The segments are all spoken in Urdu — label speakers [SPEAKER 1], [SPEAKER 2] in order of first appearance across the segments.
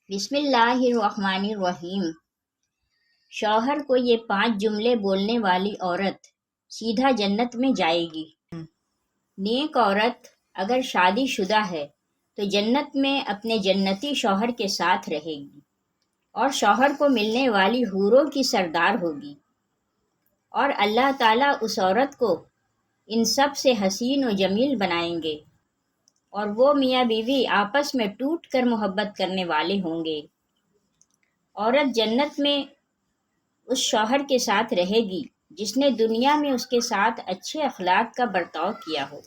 [SPEAKER 1] بسم اللہ الرحمن الرحیم۔ شوہر کو یہ 5 جملے بولنے والی عورت سیدھا جنت میں جائے گی۔ نیک عورت اگر شادی شدہ ہے تو جنت میں اپنے جنتی شوہر کے ساتھ رہے گی اور شوہر کو ملنے والی حوروں کی سردار ہوگی، اور اللہ تعالیٰ اس عورت کو ان سب سے حسین و جمیل بنائیں گے، اور وہ میاں بیوی آپس میں ٹوٹ کر محبت کرنے والے ہوں گے۔ عورت جنت میں اس شوہر کے ساتھ رہے گی جس نے دنیا میں اس کے ساتھ اچھے اخلاق کا برتاؤ کیا ہو،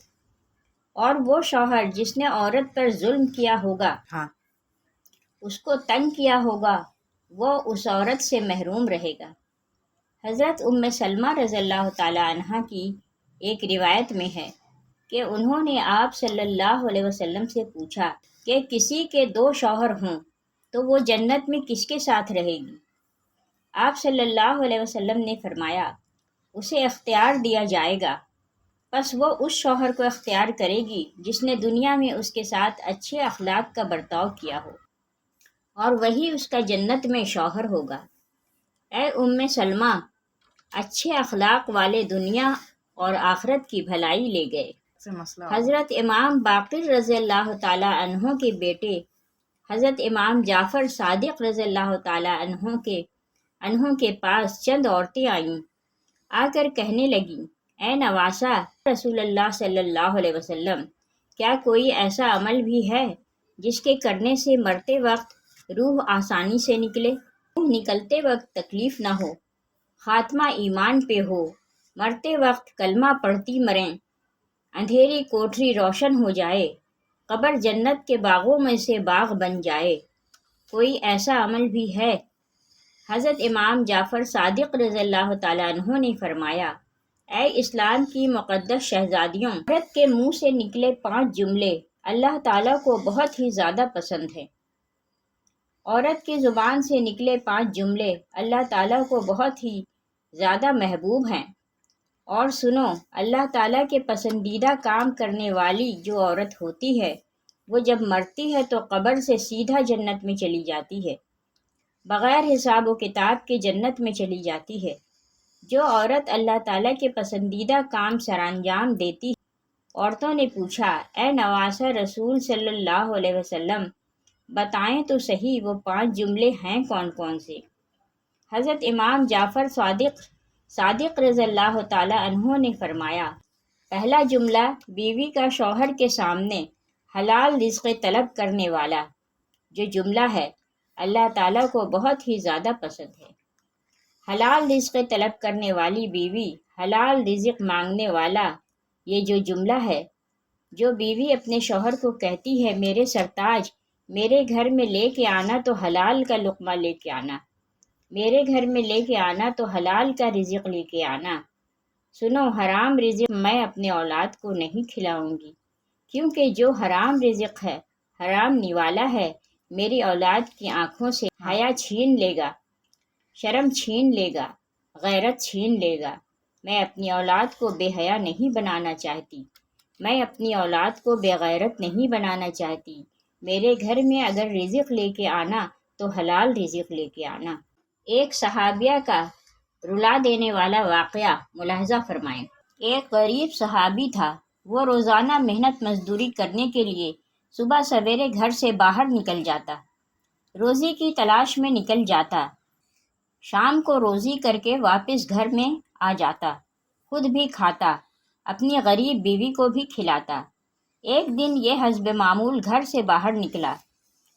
[SPEAKER 1] اور وہ شوہر جس نے عورت پر ظلم کیا ہوگا، اس کو تنگ کیا ہوگا، وہ اس عورت سے محروم رہے گا۔ حضرت ام سلمہ رضی اللہ تعالی عنہا کی ایک روایت میں ہے کہ انہوں نے آپ صلی اللہ علیہ وسلم سے پوچھا کہ کسی کے 2 شوہر ہوں تو وہ جنت میں کس کے ساتھ رہے گی؟ آپ صلی اللہ علیہ وسلم نے فرمایا، اسے اختیار دیا جائے گا، پس وہ اس شوہر کو اختیار کرے گی جس نے دنیا میں اس کے ساتھ اچھے اخلاق کا برتاؤ کیا ہو، اور وہی اس کا جنت میں شوہر ہوگا۔ اے ام سلمہ، اچھے اخلاق والے دنیا اور آخرت کی بھلائی لے گئے۔ حضرت امام باقر رضی اللہ تعالی عنہ کے بیٹے حضرت امام جعفر صادق رضی اللہ تعالی عنہ کے پاس چند عورتیں آئیں، آ کر کہنے لگیں، اے نواسہ رسول اللہ صلی اللہ علیہ وسلم، کیا کوئی ایسا عمل بھی ہے جس کے کرنے سے مرتے وقت روح آسانی سے نکلے، روح نکلتے وقت تکلیف نہ ہو، خاتمہ ایمان پہ ہو، مرتے وقت کلمہ پڑھتی مریں، اندھیری کوٹری روشن ہو جائے، قبر جنت کے باغوں میں سے باغ بن جائے؟ کوئی ایسا عمل بھی ہے؟ حضرت امام جعفر صادق رضی اللہ تعالیٰ عنہ نے فرمایا، اے اسلام کی مقدس شہزادیوں، عورت کے منہ سے نکلے 5 جملے اللہ تعالیٰ کو بہت ہی زیادہ پسند ہیں۔ عورت کی زبان سے نکلے 5 جملے اللہ تعالیٰ کو بہت ہی زیادہ محبوب ہیں۔ اور سنو، اللہ تعالیٰ کے پسندیدہ کام کرنے والی جو عورت ہوتی ہے، وہ جب مرتی ہے تو قبر سے سیدھا جنت میں چلی جاتی ہے، بغیر حساب و کتاب کے جنت میں چلی جاتی ہے۔ جو عورت اللہ تعالیٰ کے پسندیدہ کام سر انجام دیتی ہے۔ عورتوں نے پوچھا، اے نواسہ رسول صلی اللہ علیہ وسلم، بتائیں تو صحیح وہ 5 جملے ہیں کون کون سے؟ حضرت امام جعفر صادق رضی اللہ تعالی عنہ نے فرمایا، پہلا جملہ بیوی کا شوہر کے سامنے حلال رزق طلب کرنے والا جو جملہ ہے اللہ تعالیٰ کو بہت ہی زیادہ پسند ہے۔ حلال رزق طلب کرنے والی بیوی، حلال رزق مانگنے والا، یہ جو جملہ ہے، جو بیوی اپنے شوہر کو کہتی ہے، میرے سرتاج، میرے گھر میں لے کے آنا تو حلال کا لقمہ لے کے آنا، میرے گھر میں لے کے آنا تو حلال کا رزق لے کے آنا، سنو حرام رزق میں اپنے اولاد کو نہیں کھلاؤں گی، کیونکہ جو حرام رزق ہے، حرام نوالا ہے، میری اولاد کی آنکھوں سے حیا چھین لے گا، شرم چھین لے گا، غیرت چھین لے گا۔ میں اپنی اولاد کو بے حیا نہیں بنانا چاہتی، میں اپنی اولاد کو بے غیرت نہیں بنانا چاہتی۔ میرے گھر میں اگر رزق لے کے آنا تو حلال رزق لے کے آنا۔ ایک صحابیہ کا رلا دینے والا واقعہ ملاحظہ فرمائیں۔ ایک غریب صحابی تھا، وہ روزانہ محنت مزدوری کرنے کے لیے صبح سویرے گھر سے باہر نکل جاتا، روزی کی تلاش میں نکل جاتا، شام کو روزی کر کے واپس گھر میں آ جاتا، خود بھی کھاتا، اپنی غریب بیوی کو بھی کھلاتا۔ ایک دن یہ حسب معمول گھر سے باہر نکلا،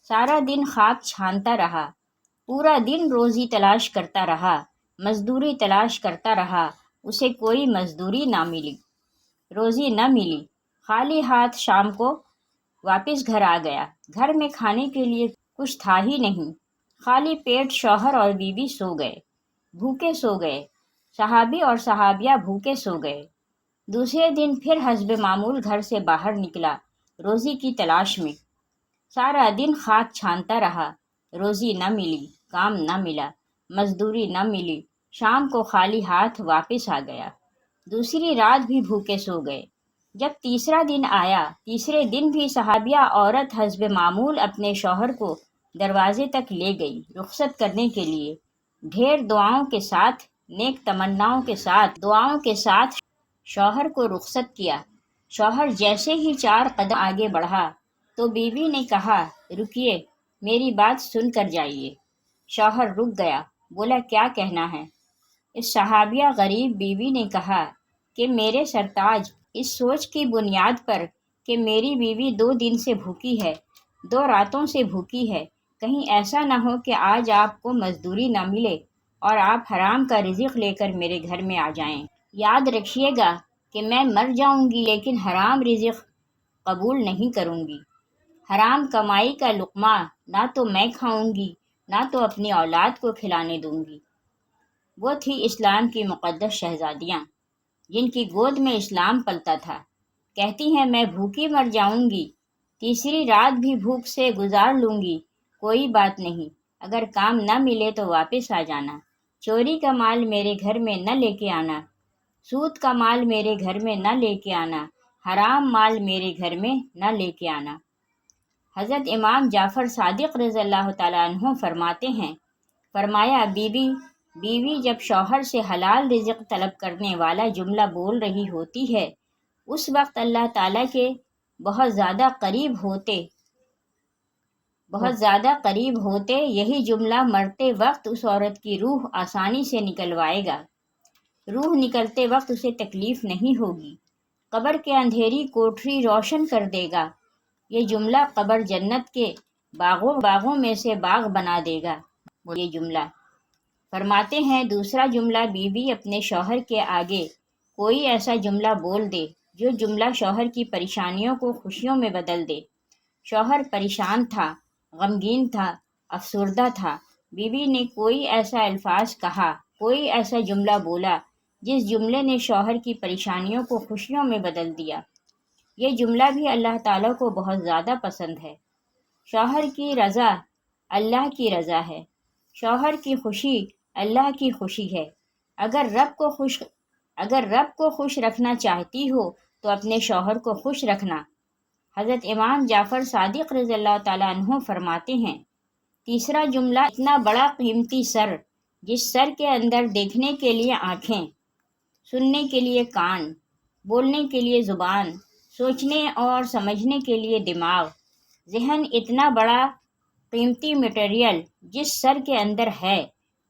[SPEAKER 1] سارا دن خاک چھانتا رہا، پورا دن روزی تلاش کرتا رہا، مزدوری تلاش کرتا رہا، اسے کوئی مزدوری نہ ملی، روزی نہ ملی، خالی ہاتھ شام کو واپس گھر آ گیا۔ گھر میں کھانے کے لیے کچھ تھا ہی نہیں، خالی پیٹ شوہر اور بیوی سو گئے، بھوکے سو گئے، صحابی اور صحابیہ بھوکے سو گئے۔ دوسرے دن پھر حسب معمول گھر سے باہر نکلا روزی کی تلاش میں، سارا دن خاک چھانتا رہا، روزی نہ ملی، کام نہ ملا، مزدوری نہ ملی، شام کو خالی ہاتھ واپس آ گیا۔ دوسری رات بھی بھوکے سو گئے۔ جب تیسرا دن آیا، تیسرے دن بھی صحابیہ عورت حسب معمول اپنے شوہر کو دروازے تک لے گئی رخصت کرنے کے لیے۔ ڈھیر دعاؤں کے ساتھ، نیک تمناؤں کے ساتھ، دعاؤں کے ساتھ شوہر کو رخصت کیا۔ شوہر جیسے ہی 4 قدم آگے بڑھا تو بیوی نے کہا، رکیے، میری بات سن کر جائیے۔ شوہر رک گیا، بولا، کیا کہنا ہے؟ اس صحابیہ غریب بیوی نے کہا کہ میرے سرتاج، اس سوچ کی بنیاد پر کہ میری بیوی 2 دن سے بھوکی ہے، 2 راتوں سے بھوکی ہے، کہیں ایسا نہ ہو کہ آج آپ کو مزدوری نہ ملے اور آپ حرام کا رزق لے کر میرے گھر میں آ جائیں۔ یاد رکھیے گا کہ میں مر جاؤں گی لیکن حرام رزق قبول نہیں کروں گی۔ حرام کمائی کا لقمہ نہ تو میں کھاؤں گی، نہ تو اپنی اولاد کو کھلانے دوں گی۔ وہ تھی اسلام کی مقدس شہزادیاں، جن کی گود میں اسلام پلتا تھا۔ کہتی ہیں، میں بھوکی مر جاؤں گی، تیسری رات بھی بھوک سے گزار لوں گی، کوئی بات نہیں، اگر کام نہ ملے تو واپس آ جانا، چوری کا مال میرے گھر میں نہ لے کے آنا، سود کا مال میرے گھر میں نہ لے کے آنا، حرام مال میرے گھر میں نہ لے کے آنا۔ حضرت امام جعفر صادق رضی اللہ تعالیٰ عنہ فرماتے ہیں، فرمایا، بیوی جب شوہر سے حلال رزق طلب کرنے والا جملہ بول رہی ہوتی ہے، اس وقت اللہ تعالیٰ کے بہت زیادہ قریب ہوتے یہی جملہ مرتے وقت اس عورت کی روح آسانی سے نکلوائے گا۔ روح نکلتے وقت اسے تکلیف نہیں ہوگی، قبر کے اندھیری کوٹری روشن کر دے گا۔ یہ جملہ قبر جنت کے باغوں میں سے باغ بنا دے گا۔ یہ جملہ فرماتے ہیں، دوسرا جملہ، بیوی اپنے شوہر کے آگے کوئی ایسا جملہ بول دے جو جملہ شوہر کی پریشانیوں کو خوشیوں میں بدل دے۔ شوہر پریشان تھا، غمگین تھا، افسردہ تھا، بیوی نے کوئی ایسا الفاظ کہا، کوئی ایسا جملہ بولا جس جملے نے شوہر کی پریشانیوں کو خوشیوں میں بدل دیا۔ یہ جملہ بھی اللہ تعالیٰ کو بہت زیادہ پسند ہے۔ شوہر کی رضا اللہ کی رضا ہے، شوہر کی خوشی اللہ کی خوشی ہے۔ اگر رب کو خوش رکھنا چاہتی ہو تو اپنے شوہر کو خوش رکھنا۔ حضرت امام جعفر صادق رضی اللہ تعالیٰ عنہ فرماتے ہیں، تیسرا جملہ، اتنا بڑا قیمتی سر، جس سر کے اندر دیکھنے کے لیے آنکھیں، سننے کے لیے کان، بولنے کے لیے زبان، سوچنے اور سمجھنے کے لیے دماغ، ذہن، اتنا بڑا قیمتی مٹیریل جس سر کے اندر ہے،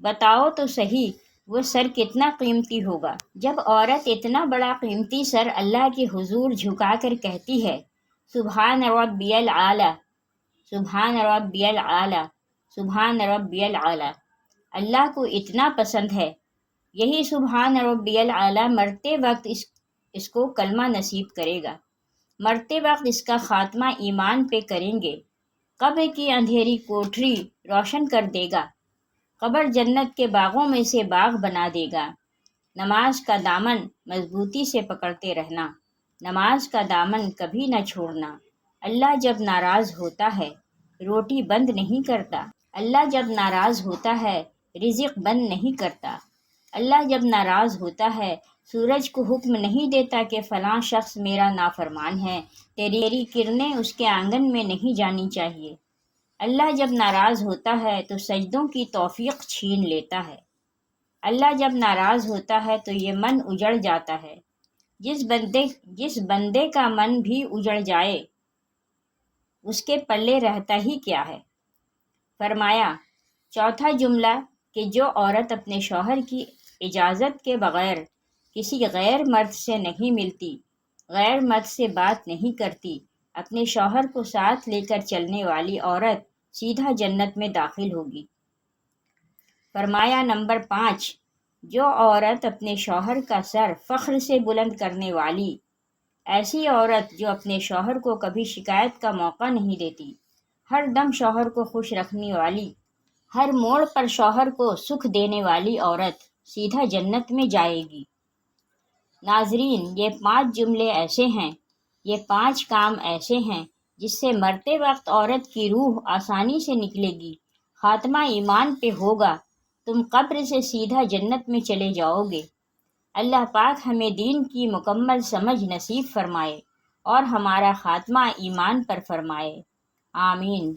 [SPEAKER 1] بتاؤ تو صحیح وہ سر کتنا قیمتی ہوگا۔ جب عورت اتنا بڑا قیمتی سر اللہ کے حضور جھکا کر کہتی ہے، سبحان ربی العالی، سبحان ربی العالی، سبحان ربی العالی، اللہ کو اتنا پسند ہے، یہی سبحان ربی العالی مرتے وقت اس کو کلمہ نصیب کرے گا، مرتے وقت اس کا خاتمہ ایمان پہ کریں گے، قبر کی اندھیری کوٹری روشن کر دے گا، قبر جنت کے باغوں میں سے باغ بنا دے گا۔ نماز کا دامن مضبوطی سے پکڑتے رہنا، نماز کا دامن کبھی نہ چھوڑنا۔ اللہ جب ناراض ہوتا ہے روٹی بند نہیں کرتا، اللہ جب ناراض ہوتا ہے رزق بند نہیں کرتا، اللہ جب ناراض ہوتا ہے سورج کو حکم نہیں دیتا کہ فلاں شخص میرا نافرمان ہے، تیری کرنیں اس کے آنگن میں نہیں جانی چاہیے۔ اللہ جب ناراض ہوتا ہے تو سجدوں کی توفیق چھین لیتا ہے۔ اللہ جب ناراض ہوتا ہے تو یہ من اجڑ جاتا ہے۔ جس بندے کا من بھی اجڑ جائے اس کے پلے رہتا ہی کیا ہے۔ فرمایا، چوتھا جملہ کہ جو عورت اپنے شوہر کی اجازت کے بغیر کسی غیر مرد سے نہیں ملتی، غیر مرد سے بات نہیں کرتی، اپنے شوہر کو ساتھ لے کر چلنے والی عورت سیدھا جنت میں داخل ہوگی۔ فرمایا، نمبر 5، جو عورت اپنے شوہر کا سر فخر سے بلند کرنے والی، ایسی عورت جو اپنے شوہر کو کبھی شکایت کا موقع نہیں دیتی، ہر دم شوہر کو خوش رکھنے والی، ہر موڑ پر شوہر کو سکھ دینے والی عورت سیدھا جنت میں جائے گی۔ ناظرین، یہ 5 جملے ایسے ہیں، یہ 5 کام ایسے ہیں جس سے مرتے وقت عورت کی روح آسانی سے نکلے گی، خاتمہ ایمان پہ ہوگا، تم قبر سے سیدھا جنت میں چلے جاؤ گے۔ اللہ پاک ہمیں دین کی مکمل سمجھ نصیب فرمائے اور ہمارا خاتمہ ایمان پر فرمائے، آمین۔